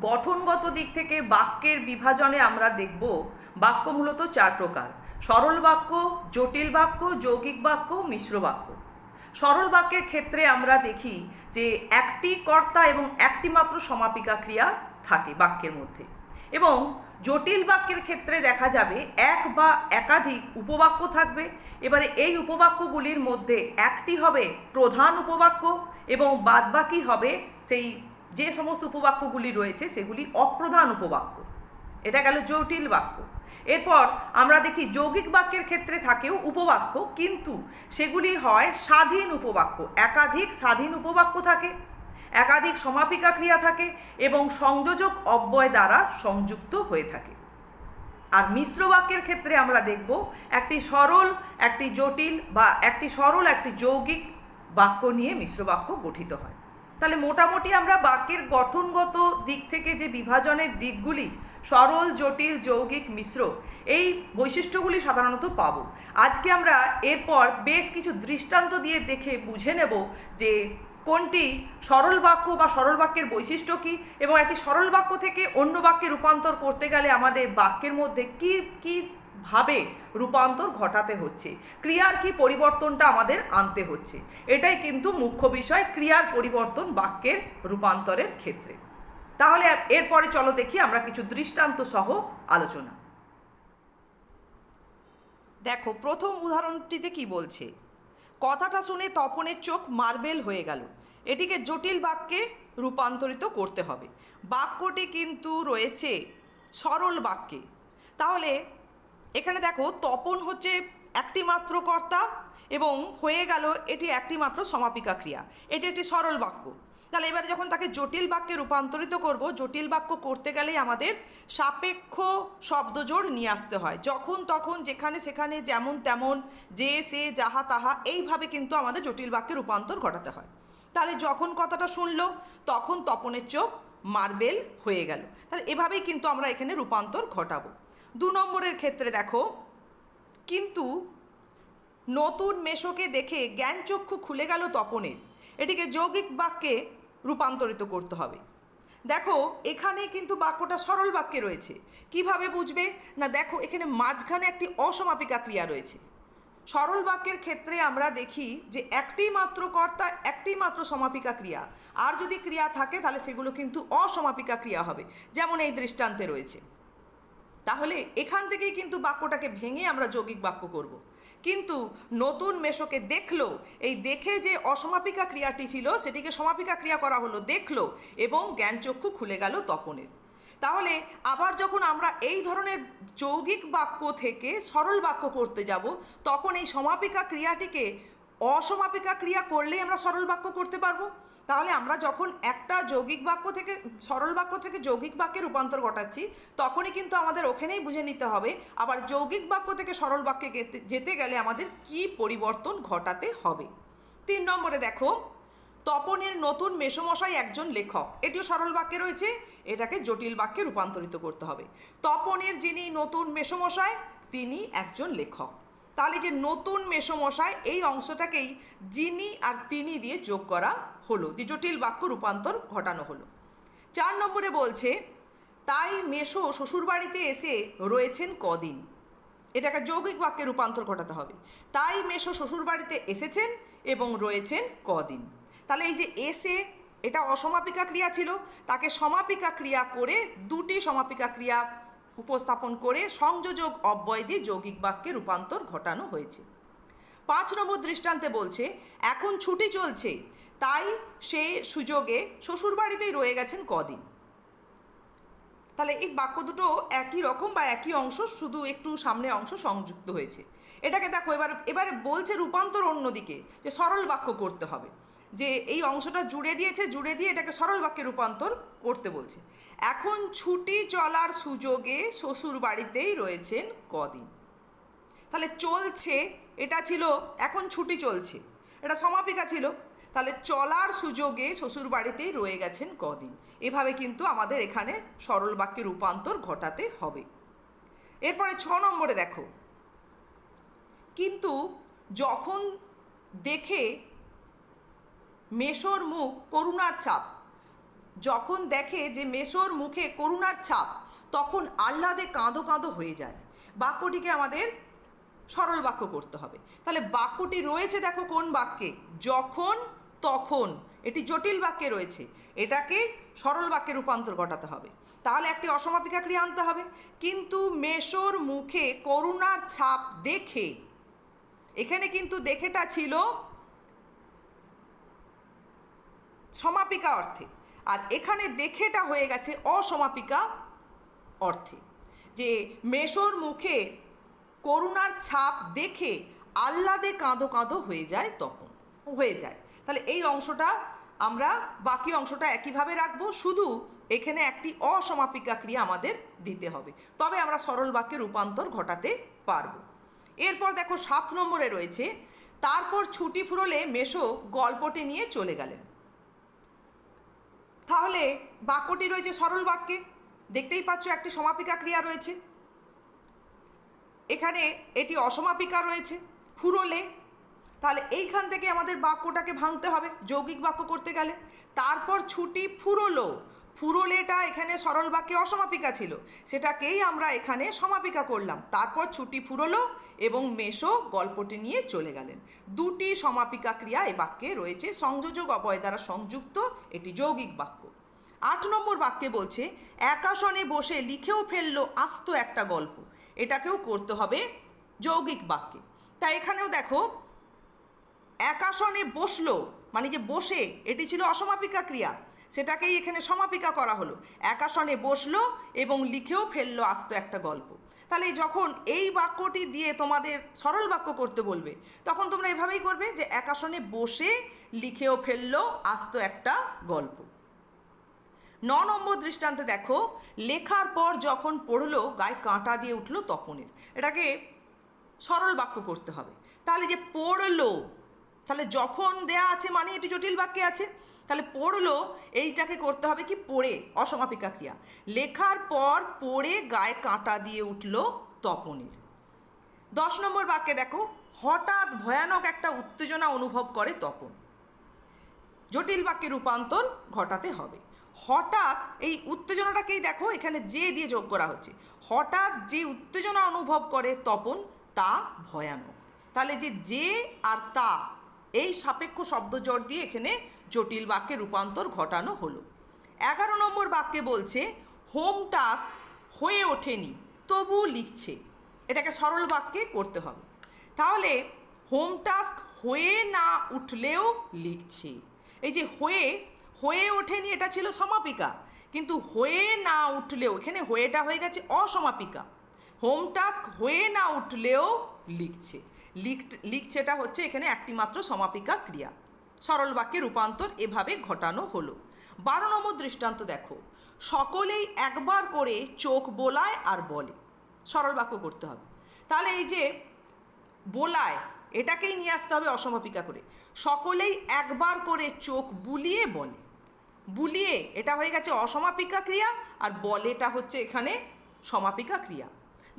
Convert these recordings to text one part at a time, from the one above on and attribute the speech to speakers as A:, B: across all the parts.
A: গঠনগত দিক থেকে বাক্যের বিভাজনে আমরা দেখব বাক্য মূলত চার প্রকার: সরল বাক্য, জটিল বাক্য, যৌগিক বাক্য, মিশ্র বাক্য। সরল বাক্যের ক্ষেত্রে আমরা দেখি যে একটি কর্তা এবং একটি মাত্র সমাপিকা ক্রিয়া থাকে বাক্যের মধ্যে, এবং জটিল বাক্যের ক্ষেত্রে দেখা যাবে এক বা একাধিক উপবাক্য থাকবে। এবারে এই উপবাক্যগুলির মধ্যে একটি হবে প্রধান উপবাক্য এবং বাদবাকি হবে সেই যে সমস্ত উপবাক্যগুলি রয়েছে সেগুলি অপ্রধান উপবাক্য। এটা গেল জটিল বাক্য। এরপর আমরা দেখি যৌগিক বাক্যের ক্ষেত্রে থাকেও উপবাক্য, কিন্তু সেগুলি হয় স্বাধীন উপবাক্য। একাধিক স্বাধীন উপবাক্য থাকে, একাধিক সমাপিকা ক্রিয়া থাকে এবং সংযোজক অব্যয় দ্বারা সংযুক্ত হয়ে থাকে। আর মিশ্র বাক্যের ক্ষেত্রে আমরা দেখব একটি সরল, একটি জটিল বা একটি সরল, একটি যৌগিক বাক্য নিয়ে মিশ্র বাক্য গঠিত হয়। তাহলে মোটামুটি আমরা বাক্যের গঠনগত দিক থেকে যে বিভাজনের দিকগুলি সরল, জটিল, যৌগিক, মিশ্র, এই বৈশিষ্ট্যগুলি সাধারণত পাবো। আজকে আমরা এরপর বেশ কিছু দৃষ্টান্ত দিয়ে দেখে বুঝে নেব যে কোনটি সরল বাক্য বা সরল বাক্যের বৈশিষ্ট্য কী, এবং একটি সরল বাক্য থেকে অন্য বাক্যে রূপান্তর করতে গেলে আমাদের বাক্যের মধ্যে কীভাবে রূপান্তর ঘটাতে হচ্ছে, ক্রিয়ার কি পরিবর্তনটা আমাদের আনতে হচ্ছে। এটাই কিন্তু মুখ্য বিষয়, ক্রিয়ার পরিবর্তন বাক্যের রূপান্তরের ক্ষেত্রে। তাহলে এরপরে চলো দেখি আমরা কিছু দৃষ্টান্ত সহ আলোচনা। দেখো প্রথম উদাহরণটিতে কি বলছে, কথাটা শুনে তপনের চোখ মার্বেল হয়ে গেল। এটিকে জটিল বাক্যে রূপান্তরিত করতে হবে। বাক্যটি কিন্তু রয়েছে সরল বাক্যে। তাহলে এখানে দেখো তপন হচ্ছে একটি মাত্র কর্তা এবং হয়ে গেল এটি একটি মাত্র সমাপিকা ক্রিয়া। এটি একটি সরল বাক্য। তাহলে এবারে যখন তাকে জটিল বাক্যে রূপান্তরিত করব, জটিল বাক্য করতে গেলেই আমাদের সাপেক্ষ শব্দজোড় নিয়ে আসতে হয়। যখন তখন, যেখানে সেখানে, যেমন তেমন, যে সে, যাহা তাহা, এইভাবে কিন্তু আমাদের জটিল বাক্যে রূপান্তর ঘটাতে হয়। তাহলে যখন কথাটা শুনলো তখন তপনের চোখ মার্বেল হয়ে গেল। তাহলে এভাবেই কিন্তু আমরা এখানে রূপান্তর ঘটাবো। 2 নম্বরের ক্ষেত্রে দেখো, কিন্তু নতুন মেশোকে দেখে জ্ঞানচক্ষু খুলে গেল তপনের। এটিকে যৌগিক বাক্যে রূপান্তরিত করতে হবে। দেখো এখানে কিন্তু বাক্যটা সরল বাক্যে রয়েছে। কিভাবে বুঝবে না, দেখো এখানে মাঝখানে একটি অসমাপিকা ক্রিয়া রয়েছে। সরল বাক্যের ক্ষেত্রে আমরা দেখি যে একটি মাত্র কর্তা, একটি মাত্র সমাপিকা ক্রিয়া, আর যদি ক্রিয়া থাকে তাহলে সেগুলো কিন্তু অসমাপিকা ক্রিয়া হবে, যেমন এই দৃষ্টান্তে রয়েছে। তাহলে এখান থেকেই কিন্তু বাক্যটাকে ভেঙে আমরা যৌগিক বাক্য করব। কিন্তু নতুন মেশোকে দেখলো, এই দেখে যে অসমাপিকা ক্রিয়াটি ছিল সেটিকে সমাপিকা ক্রিয়া করা হলো, দেখলো, এবং জ্ঞানচক্ষু খুলে গেল তপনের। তাহলে আবার যখন আমরা এই ধরনের যৌগিক বাক্য থেকে সরল বাক্য করতে যাব, তখন এই সমাপিকা ক্রিয়াটিকে অসমাপিকা ক্রিয়া করলেই আমরা সরল বাক্য করতে পারবো। তাহলে আমরা যখন একটা যৌগিক বাক্য থেকে, সরল বাক্য থেকে যৌগিক বাক্যে রূপান্তর ঘটাচ্ছি, তখনই কিন্তু আমাদের ওখানেই বুঝে নিতে হবে আবার যৌগিক বাক্য থেকে সরল বাক্যে যেতে গেলে আমাদের কি পরিবর্তন ঘটাতে হবে। 3 নম্বরে দেখো, তপনের নতুন মেসোমশাই একজন লেখক। এটিও সরল বাক্যে রয়েছে, এটাকে জটিল বাক্যে রূপান্তরিত করতে হবে। তপনের যিনি নতুন মেসোমশাই তিনি একজন লেখক। তাহলে যে নতুন মেসোমশাই, এই অংশটাকেই যিনি আর তিনি দিয়ে যোগ করা হলো, দিয়ে জটিল বাক্য রূপান্তর ঘটানো হলো। 4 নম্বরে বলছে, তাই মেসো শ্বশুরবাড়িতে এসে রয়েছেন কদিন। এটাকে যৌগিক বাক্যে রূপান্তর ঘটাতে হবে। তাই মেসো শ্বশুরবাড়িতে এসেছেন এবং রয়েছেন কদিন। তাহলে এই যে এসে, এটা অসমাপিকা ক্রিয়া ছিল, তাকে সমাপিকা ক্রিয়া করে, দুটি সমাপিকা ক্রিয়া উপস্থাপন করে সংযোজক অব্যয় দিয়ে যৌগিক বাক্যে রূপান্তর ঘটানো হয়েছে। 5 নম্বর দৃষ্টান্তে বলছে, এখন ছুটি চলছে, তাই সে সুযোগে শ্বশুরবাড়িতেই রয়ে গেছেন কদিন। তাহলে এই বাক্য দুটো একই রকম বা একই অংশ, শুধু একটু সামনে অংশ সংযুক্ত হয়েছে। এটাকে দেখো এবারে বলছে রূপান্তর অন্যদিকে, যে সরল বাক্য করতে হবে, যে এই অংশটা জুড়ে দিয়েছে, জুড়ে দিয়ে এটাকে সরল বাক্যে রূপান্তর করতে বলছে। এখন ছুটি চলার সুযোগে শ্বশুর বাড়িতেই রয়েছেন কদিন। তাহলে চলছে, এটা ছিল এখন ছুটি চলছে, এটা সমাপিকা ছিল, তাহলে চলার সুযোগে শ্বশুর বাড়িতেই রয়ে গেছেন কদিন। এভাবে কিন্তু আমাদের এখানে সরল বাক্যে রূপান্তর ঘটাতে হবে। এরপরে 6 নম্বরে দেখো, কিন্তু যখন দেখে মেসোর মুখ করুণার ছাপ, যখন দেখে যে মেসোর মুখে করুণার ছাপ তখন আহ্লাদে কাঁদো কাঁদো হয়ে যায়। বাক্যটিকে আমাদের সরল বাক্য করতে হবে। তাহলে বাক্যটি রয়েছে দেখো কোন বাক্যে, যখন তখন, এটি জটিল বাক্যে রয়েছে, এটাকে সরল বাক্যে রূপান্তর ঘটাতে হবে। তাহলে একটি অসমাপিকা ক্রিয়া আনতে হবে। কিন্তু মেসোর মুখে করুণার ছাপ দেখে, এখানে কিন্তু দেখেটা ছিল সমাপিকা অর্থে, আর এখানে দেখেটা হয়ে গেছে অসমাপিকা অর্থে। যে মেসোর মুখে করুণার ছাপ দেখে আহ্লাদে কাঁদো কাঁদো হয়ে যায়, তখন হয়ে যায়। তাহলে এই অংশটা আমরা বাকি অংশটা একইভাবে রাখবো, শুধু এখানে একটি অসমাপিকা ক্রিয়া আমাদের দিতে হবে, তবে আমরা সরল বাক্যে রূপান্তর ঘটাতে পারবো। এরপর দেখো 7 নম্বরে রয়েছে, তারপর ছুটি ফুরোলে মেসো গল্পটি নিয়ে চলে গেলেন। তাহলে বাক্যটি রয়েছে সরল বাক্যে, দেখতেই পাচ্ছ একটি সমাপিকা ক্রিয়া রয়েছে, এখানে এটি অসমাপিকা রয়েছে ফুরোলে। তাহলে এইখান থেকে আমাদের বাক্যটাকে ভাঙতে হবে যৌগিক বাক্য করতে গেলে। তারপর ছুটি ফুরোলো, ফুরোলেটা এখানে সরল বাক্যে অসমাপিকা ছিল, সেটাকেই আমরা এখানে সমাপিকা করলাম। তারপর ছুটি ফুরোলো এবং মেসো গল্পটি নিয়ে চলে গেলেন। দুটি সমাপিকা ক্রিয়া এই বাক্যে রয়েছে, সংযোজক অবয় দ্বারা সংযুক্ত, এটি যৌগিক বাক্য। 8 নম্বর বাক্যে বলছে, এক আসনে বসে লিখেও ফেললো আস্ত একটা গল্প, এটাকেও করতে হবে যৌগিক বাক্যে। তাই এখানেও দেখো এক আসনে বসলো মানে যে বসে, এটি ছিল অসমাপিকা ক্রিয়া, সেটাকেই এখানে সমাপিকা করা হলো। এক আসনে বসলো এবং লিখেও ফেললো আস্ত একটা গল্প। তাহলে যখন এই বাক্যটি দিয়ে তোমাদের সরল বাক্য করতে বলবে, তখন তোমরা এভাবেই করবে যে এক আসনে বসে লিখেও ফেললো আস্ত একটা গল্প। 9 নম্বর দৃষ্টান্তে দেখো, লেখার পর যখন পড়লো গায়ে কাঁটা দিয়ে উঠলো তপনের, এটাকে সরল বাক্য করতে হবে। তাহলে যে পড়লো, তাহলে যখন দেয়া আছে মানে এটি জটিল বাক্যে আছে, তাহলে পড়লো এইটাকে করতে হবে কি পড়ে, অসমাপিকা ক্রিয়া। লেখার পর পড়ে গায়ে কাঁটা দিয়ে উঠলো তপনের। 10 নম্বর বাক্যে দেখো, হঠাৎ ভয়ানক একটা উত্তেজনা অনুভব করে তপন, জটিল বাক্যে রূপান্তর ঘটাতে হবে। হঠাৎ এই উত্তেজনাটাকেই দেখো এখানে যে দিয়ে যোগ করা হচ্ছে, হঠাৎ যে উত্তেজনা অনুভব করে তপন তা ভয়ানক। তাহলে যে আর তা এই সাপেক্ষ শব্দজোড় দিয়ে এখানে জটিল বাক্যে রূপান্তর ঘটানো হলো। 11 নম্বর বাক্যে বলছে, হোম টাস্ক হয়ে ওঠেনি তবু লিখছে, এটাকে সরল বাক্যে করতে হবে। তাহলে হোম টাস্ক হয়ে না উঠলেও লিখছে, এই যে হয়ে ওঠেনি এটা ছিল সমাপিকা, কিন্তু হয়ে না উঠলেও, এখানে হয়েটা হয়ে গেছে অসমাপিকা। হোম টাস্ক হয়ে না উঠলেও লিখছে, লিখছেটা হচ্ছে এখানে একটি মাত্র সমাপিকা ক্রিয়া। সরল বাক্যে রূপান্তর এভাবে ঘটানো হলো। 12 নম্বর দৃষ্টান্ত দেখো, সকলেই একবার করে চোখ বোলায় আর বলে, সরল বাক্য করতে হবে। তাহলে এই যে বোলায়, এটাকেই নিয়ে আসতে হবে অসমাপিকা করে। সকলেই একবার করে চোখ বুলিয়ে বলে, বুলিয়ে এটা হয়ে গেছে অসমাপিকা ক্রিয়া, আর বলেটা হচ্ছে এখানে সমাপিকা ক্রিয়া।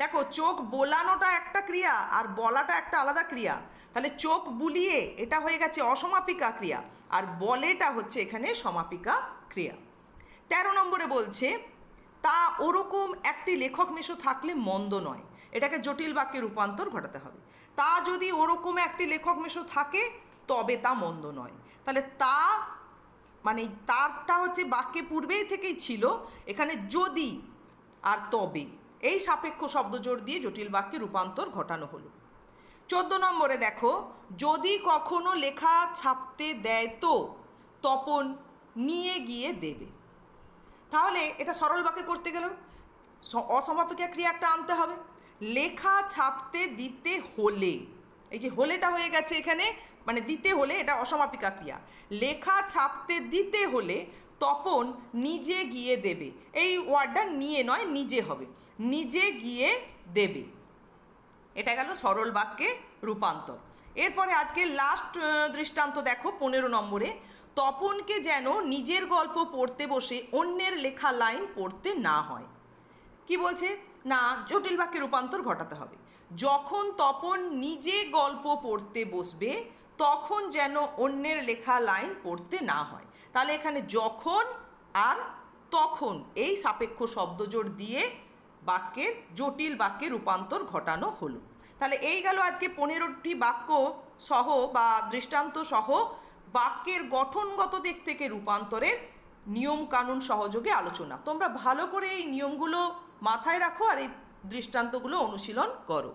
A: দেখো চোখ বোলানোটা একটা ক্রিয়া আর বলাটা একটা আলাদা ক্রিয়া, তাহলে চোখ বুলিয়ে এটা হয়ে গেছে অসমাপিকা ক্রিয়া, আর বলেটা হচ্ছে এখানে সমাপিকা ক্রিয়া। 13 নম্বরে বলছে, তা ওরকম একটি লেখক মেশো থাকলে মন্দ নয়, এটাকে জটিল বাক্যে রূপান্তর ঘটাতে হবে। তা যদি ওরকম একটি লেখক মেশো থাকে তবে তা মন্দ নয়। তাহলে তা মানে তারটা হচ্ছে বাক্যে পূর্বেই থেকেই ছিল, এখানে যদি আর তবে এই সাপেক্ষ শব্দজোড় দিয়ে জটিল বাক্যে রূপান্তর ঘটানো হলো। 14 নম্বরে দেখো, যদি কখনো লেখা ছাপতে দেয় তো তপন নিয়ে গিয়ে দেবে। তাহলে এটা সরল বাক্যে করতে গেলেও অসমাপিকা ক্রিয়া একটা আনতে হবে। লেখা ছাপতে দিতে হলে, এই যে হলেটা হয়ে গেছে এখানে, মানে দিতে হলে এটা অসমাপিকা ক্রিয়া। লেখা ছাপতে দিতে হলে তপন নিজে গিয়ে দেবে, এই ওয়ার্ডটা নিয়ে নয় নিজে হবে, নিজে গিয়ে দেবে, এটা গেল সরল বাক্যে রূপান্তর। এরপরে আজকে লাস্ট দৃষ্টান্ত দেখো 15 নম্বরে, তপনকে যেন নিজের গল্প পড়তে বসে অন্যের লেখা লাইন পড়তে না হয়। কি বলছে না, জটিল বাক্যে রূপান্তর ঘটাতে হবে। যখন তপন নিজে গল্প পড়তে বসবে তখন যেন অন্যের লেখা লাইন পড়তে না হয়। তাহলে এখানে যখন আর তখন এই সাপেক্ষ শব্দজোড় দিয়ে বাক্যের জটিল বাক্যে রূপান্তর ঘটানো হলো। তাহলে এই গেল আজকে 15টি বাক্য সহ বা দৃষ্টান্ত সহ বাক্যের গঠনগত দিক থেকে রূপান্তরের নিয়ম কানুন সহযোগে আলোচনা। তোমরা ভালো করে এই নিয়মগুলো মাথায় রাখো আর এই দৃষ্টান্তগুলো অনুশীলন করো।